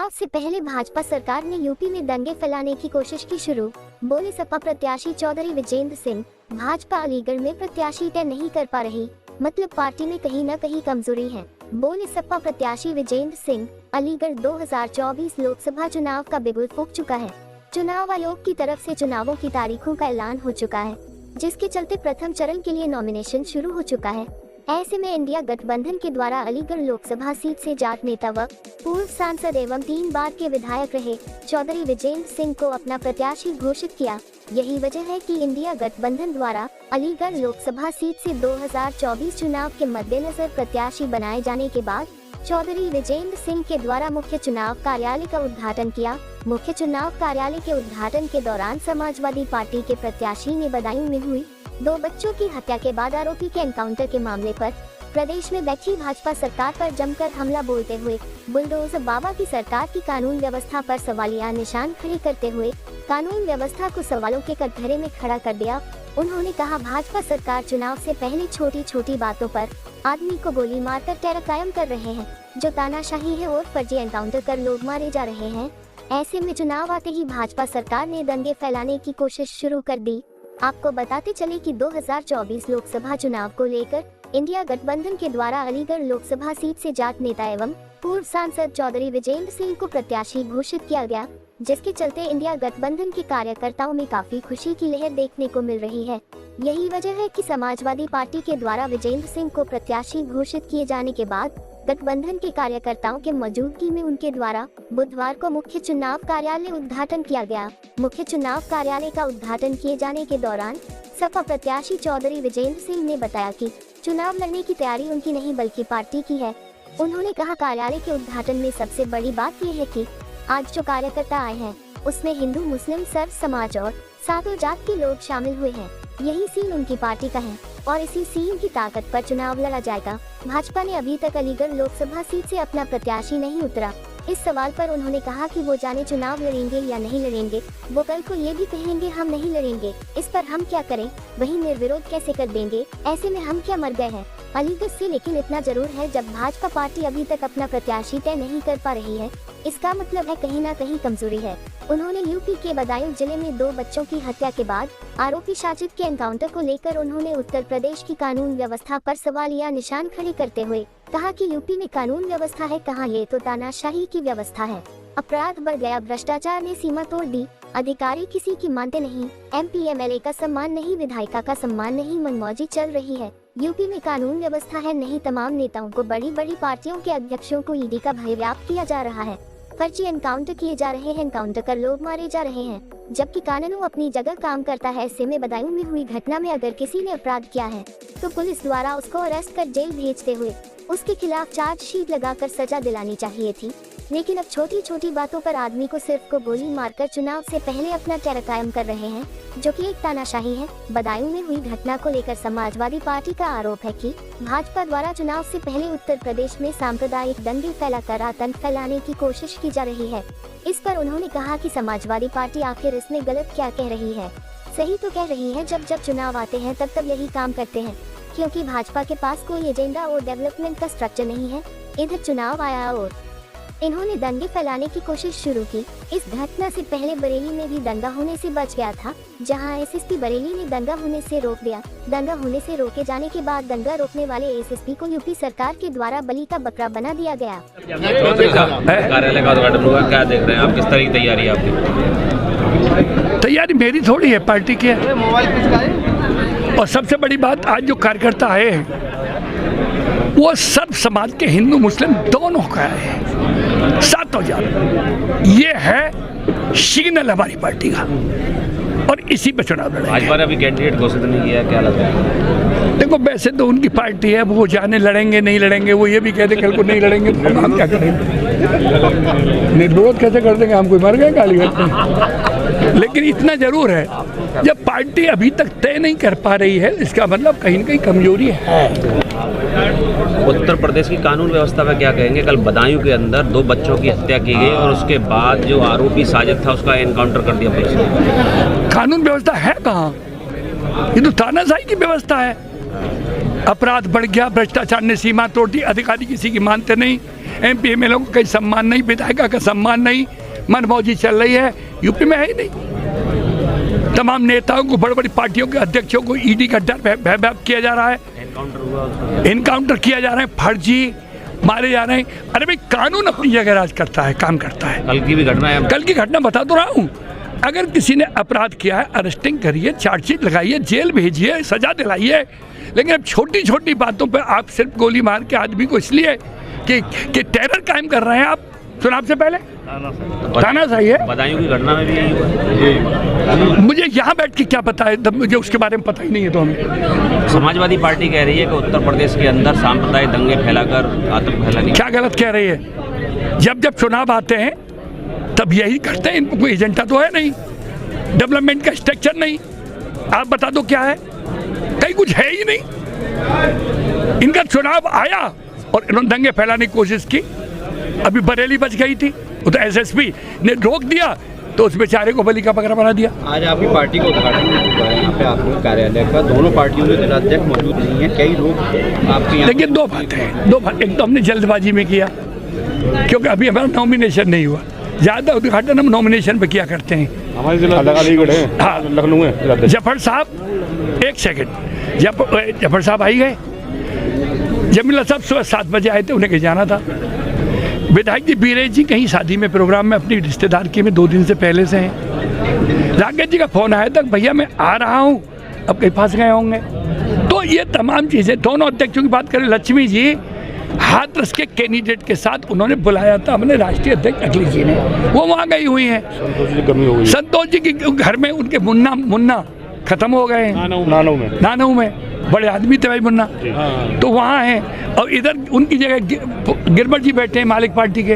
चुनाव से पहले भाजपा सरकार ने यूपी में दंगे फैलाने की कोशिश की शुरू। बोले सपा प्रत्याशी चौधरी विजेंद्र सिंह, भाजपा अलीगढ़ में प्रत्याशी तय नहीं कर पा रही, मतलब पार्टी में कहीं न कहीं कमजोरी है। बोले सपा प्रत्याशी विजेंद्र सिंह, अलीगढ़ 2024 लोकसभा चुनाव का बिगुल फूंक चुका है। चुनाव आयोग की तरफ से चुनावों की तारीखों का ऐलान हो चुका है, जिसके चलते प्रथम चरण के लिए नॉमिनेशन शुरू हो चुका है। ऐसे में इंडिया गठबंधन के द्वारा अलीगढ़ लोकसभा सीट से जाट नेता व पूर्व सांसद एवं 3 बार के विधायक रहे चौधरी विजेंद्र सिंह को अपना प्रत्याशी घोषित किया। यही वजह है कि इंडिया गठबंधन द्वारा अलीगढ़ लोकसभा सीट से 2024 चुनाव के मद्देनजर प्रत्याशी बनाए जाने के बाद चौधरी विजेंद्र सिंह के द्वारा मुख्य चुनाव कार्यालय का उद्घाटन किया। मुख्य चुनाव कार्यालय के उद्घाटन के दौरान समाजवादी पार्टी के प्रत्याशी ने बदायूं में हुई 2 बच्चों की हत्या के बाद आरोपी के एनकाउंटर के मामले पर प्रदेश में बैठी भाजपा सरकार पर जमकर हमला बोलते हुए बुलडोजर बाबा की सरकार की कानून व्यवस्था पर सवालिया निशान खड़े करते हुए कानून व्यवस्था को सवालों के कटघरे में खड़ा कर दिया। उन्होंने कहा, भाजपा सरकार चुनाव से पहले छोटी छोटी बातों पर आदमी को गोली मारकर टेरर कायम कर रहे हैं, जो तानाशाही है और फर्जी एनकाउंटर कर लोग मारे जा रहे हैं। ऐसे में चुनाव आते ही भाजपा सरकार ने दंगे फैलाने की कोशिश शुरू कर दी। आपको बताते चले कि 2024 लोकसभा चुनाव को लेकर इंडिया गठबंधन के द्वारा अलीगढ़ लोकसभा सीट से जाट नेता एवं पूर्व सांसद चौधरी विजेंद्र सिंह को प्रत्याशी घोषित किया गया, जिसके चलते इंडिया गठबंधन के कार्यकर्ताओं में काफी खुशी की लहर देखने को मिल रही है। यही वजह है कि समाजवादी पार्टी के द्वारा विजेंद्र सिंह को प्रत्याशी घोषित किए जाने के बाद गठबंधन के कार्यकर्ताओं के मौजूदगी में उनके द्वारा बुधवार को मुख्य चुनाव कार्यालय उद्घाटन किया गया। मुख्य चुनाव कार्यालय का उद्घाटन किए जाने के दौरान सपा प्रत्याशी चौधरी विजेंद्र सिंह ने बताया कि चुनाव लड़ने की तैयारी उनकी नहीं बल्कि पार्टी की है। उन्होंने कहा, कार्यालय के उद्घाटन में सबसे बड़ी बात यह है कि आज जो कार्यकर्ता आए हैं उसमें हिंदू, मुस्लिम, सर्व समाज और सातों जात के लोग शामिल हुए हैं। यही सीन उनकी पार्टी का है और इसी सीन की ताकत पर चुनाव लड़ा जाएगा। भाजपा ने अभी तक अलीगढ़ लोकसभा सीट से अपना प्रत्याशी नहीं उतरा। इस सवाल पर उन्होंने कहा कि वो जाने चुनाव लड़ेंगे या नहीं लड़ेंगे, वो कल को ये भी कहेंगे हम नहीं लड़ेंगे, इस पर हम क्या करें, वही निर्विरोध कैसे कर देंगे, ऐसे में हम क्या मर गए हैं अलीगढ़ से। लेकिन इतना जरूर है, जब भाजपा पार्टी अभी तक अपना प्रत्याशी तय नहीं कर पा रही है, इसका मतलब है कहीं ना कहीं कमजोरी है। उन्होंने यूपी के बदायूं जिले में 2 बच्चों की हत्या के बाद आरोपी साजिद के एनकाउंटर को लेकर उन्होंने उत्तर प्रदेश की कानून व्यवस्था पर सवालिया निशान खड़े करते हुए कहा कि यूपी में कानून व्यवस्था है कहाँ, ये तो तानाशाही की व्यवस्था है। अपराध बढ़ गया, भ्रष्टाचार ने सीमा तोड़ दी, अधिकारी किसी की मानते नहीं, MP MLA का सम्मान नहीं, विधायिका का सम्मान नहीं, मनमौजी चल रही है। यूपी में कानून व्यवस्था है नहीं, तमाम नेताओं को, बड़ी बड़ी पार्टियों के अध्यक्षों को ईडी का भय व्याप्त किया जा रहा है, फर्जी एनकाउंटर किए जा रहे हैं, एनकाउंटर कर लोग मारे जा रहे हैं, जबकि कानून अपनी जगह काम करता है। ऐसे में बदायूं में हुई घटना में अगर किसी ने अपराध किया है तो पुलिस द्वारा उसको अरेस्ट कर जेल भेजते हुए उसके खिलाफ चार्जशीट लगाकर सजा दिलानी चाहिए थी। लेकिन अब छोटी छोटी बातों पर आदमी को सिर्फ को गोली मारकर चुनाव से पहले अपना टेरर कायम कर रहे हैं, जो कि एक तानाशाही है। बदायूं में हुई घटना को लेकर समाजवादी पार्टी का आरोप है कि भाजपा द्वारा चुनाव से पहले उत्तर प्रदेश में सांप्रदायिक दंगे फैलाकर आतंक फैलाने की कोशिश की जा रही है। इस पर उन्होंने कहा कि समाजवादी पार्टी आखिर इसमें गलत क्या कह रही है। सही तो कह रही है, जब चुनाव आते हैं तब यही काम करते हैं, क्योंकि भाजपा के पास कोई एजेंडा और डेवलपमेंट का स्ट्रक्चर नहीं है। इधर चुनाव आया और इन्होंने दंगे फैलाने की कोशिश शुरू की। इस घटना से पहले बरेली में भी दंगा होने से बच गया था, जहां SSP बरेली ने दंगा होने से रोक दिया। दंगा होने से रोके जाने के बाद दंगा रोकने वाले SSP को यूपी सरकार के द्वारा बलि का बकरा बना दिया गया। कार्यालय का उद्घाटन हुआ, क्या देख रहे हैं आप, किस तरह की तैयारी है आपकी? तैयारी मेरी थोड़ी है, पार्टी की है। और सबसे बड़ी बात, आज जो कार्यकर्ता आए हैं वो सर्व समाज के, हिंदू मुस्लिम दोनों का है, सातों जात। ये है सिग्नल हमारी पार्टी का और इसी पे चुनाव लड़ेंगे। भाजपा ने अभी कैंडिडेट घोषित नहीं किया, क्या लगता है? देखो, वैसे तो उनकी पार्टी है, वो जाने लड़ेंगे नहीं लड़ेंगे, वो ये भी कहते कल को नहीं लड़ेंगे तो हम क्या करेंगे, निर्विरोध कैसे कर देंगे, हम कोई मर गए कालीगढ़ में। लेकिन इतना जरूर है, जब पार्टी अभी तक तय नहीं कर पा रही है, इसका मतलब कहीं न कहीं कमजोरी है। उत्तर प्रदेश की कानून व्यवस्था पे क्या कहेंगे? कल बदायूं के अंदर 2 बच्चों की हत्या की गई और उसके बाद जो आरोपी साजिद था उसका एनकाउंटर कर दिया पुलिस ने। कानून व्यवस्था है कहाँ? ये तो तानाशाही की व्यवस्था है। अपराध बढ़ गया, भ्रष्टाचार ने सीमा तोड़ दी, अधिकारी किसी की मानते नहीं, MP MLA को कहीं सम्मान नहीं, विधायिका का सम्मान नहीं, मनमौजी चल रही है। यूपी में है ही नहीं। तमाम नेताओं को, बड़ी बड़ी पार्टियों के अध्यक्षों को ईडी का डर भय किया जा रहा है, एनकाउंटर किया जा रहा है, फर्जी मारे जा रहे हैं। अरे भाई, कानून अपनी जगह राज करता है, काम करता है। कल की भी घटना है, कल की घटना बता तो रहा हूँ। अगर किसी ने अपराध किया है, अरेस्टिंग करिए, चार्जशीट लगाइए, जेल भेजिए, सजा दिलाइए। लेकिन अब छोटी छोटी बातों पे आप सिर्फ गोली मार के आदमी को इसलिए कि टेरर कायम कर रहे हैं आप। चुनाव से पहले तानाशाही है। बदायूं की घटना में भी यही हुआ। मुझे यहाँ बैठ के क्या पता है, मुझे उसके बारे में पता ही नहीं है। तो हमें समाजवादी पार्टी कह रही है कि उत्तर प्रदेश के अंदर सांप्रदायिक दंगे फैलाकर आतंक फैलाने। क्या गलत कह रही है? जब जब चुनाव आते हैं तब यही करते हैं। इनको कोई एजेंडा तो है नहीं, डेवलपमेंट का स्ट्रक्चर नहीं। आप बता दो क्या है? कहीं कुछ है ही नहीं। इनका चुनाव आया और इन्होंने दंगे फैलाने की कोशिश की। अभी बरेली बच गई थी, वो तो SSP ने रोक दिया, तो उस बेचारे को बलि का बकरा बना दिया। आज आपकी पार्टी का उद्घाटन हो चुका है यहाँ पे आपके कार्यालय का। दोनों पार्टियों के जिलाध्यक्ष मौजूद नहीं है, कई लोग आपके यहाँ। देखिए, दो बातें हैं। एक तो हमने जल्दबाजी में किया, क्योंकि अभी हमारा नॉमिनेशन नहीं हुआ। ज़्यादा उद्घाटन हम नॉमिनेशन पे किया करते हैं। हमारे जिला अलीगढ़ है, हाँ, लखनऊ है। जफर साहब, एक सेकंड, जफर साहब आई गए। जमीला साहब सुबह 7 बजे आए थे, उन्हें कहीं जाना था। विधायक जी बीरे जी कहीं शादी में, प्रोग्राम में, अपनी रिश्तेदार के में 2 दिन से पहले से हैं। राकेश जी का फोन आया था, भैया मैं आ रहा हूँ, अब कहीं फंस गए होंगे। तो ये तमाम चीज़ें, दोनों अध्यक्षों की बात करें, लक्ष्मी जी हाथरस के कैंडिडेट के साथ उन्होंने बुलाया था अपने राष्ट्रीय अध्यक्ष अखिलेश जी ने, वो वहाँ गई हुई हैं। संतोष जी के घर में उनके मुन्ना खत्म हो गए हैं, नानऊ में बड़े आदमी थे भाई मुन्ना, तो वहाँ हैं। और इधर उनकी जगह गिरबट जी बैठे हैं, मालिक पार्टी के,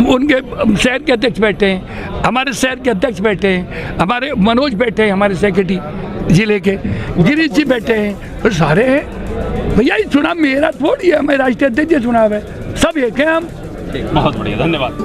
उनके शहर के अध्यक्ष बैठे हैं, हमारे शहर के अध्यक्ष बैठे हैं, हमारे मनोज बैठे हैं, हमारे सेक्रेटरी जिले के गिरीश जी बैठे हैं, तो सारे हैं। भैया ये चुनाव मेरा थोड़ी है, मैं राष्ट्रीय अध्यक्ष चुनाव है, सब एक हैं हम। बहुत बढ़िया, धन्यवाद।